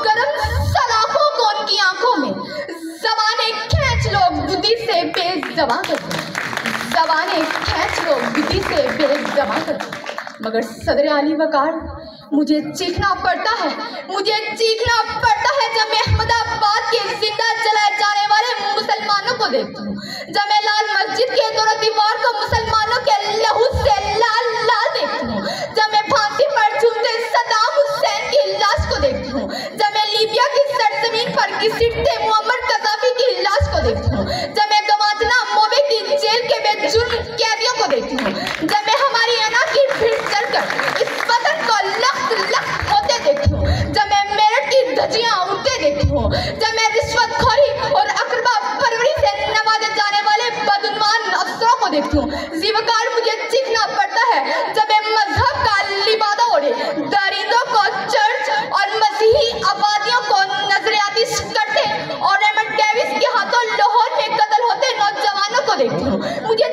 गरम सलाखों को उनकी आंखों में जबाने खींच लो बुद्धि से बेजबां कर दो, जबाने खींच लो बुद्धि से बेजबां कर दो। मगर सदर आली वकार मुझे चीखना पड़ता है, मुझे चीखना पड़ता है जब मैं अहमदाबाद के जिंदा जलाए जाने वाले मुसलमानों को देखती हूँ, जब मैं लाल मस्जिद के दोनों दीवार को मुसलमानों के लहू से लाल लाल देखती हूँ, जब मैं फांसी पर झूलते सद्दाम हुसैन की लाश को देखती हूँ, जब मैं लीबिया की सरजमीन पर घसीटते मुअम्मर कज़ाफ़ी की लाश को देखती हूँ, जब मैं गवादनामो की जेल के बेजुर्म कैदियों को देखती हूँ, जब मैं हमारी अना की भीड़ चढ़कर इस वतन को लख्त लख्त होते देखती हूँ, जब मैं मेरठ की धज्जियां उड़ते देखती हूँ, जब मैं रिश्वतखोरी और अकरबा परवरी से नवाजे जाने वाले बदउन्वान अफसरों को देखती हूँ, ज़ीवकार मुझे चीखना पड़ता है जब मैं मजहब का लिबादा ओढ़े दरिंदों को चर्च और मसीही आबादियों को नजरियाती करते और रेमंड डेविस के हाथों लाहौर में कत्ल होते नौजवानों को देखती हूँ। मुझे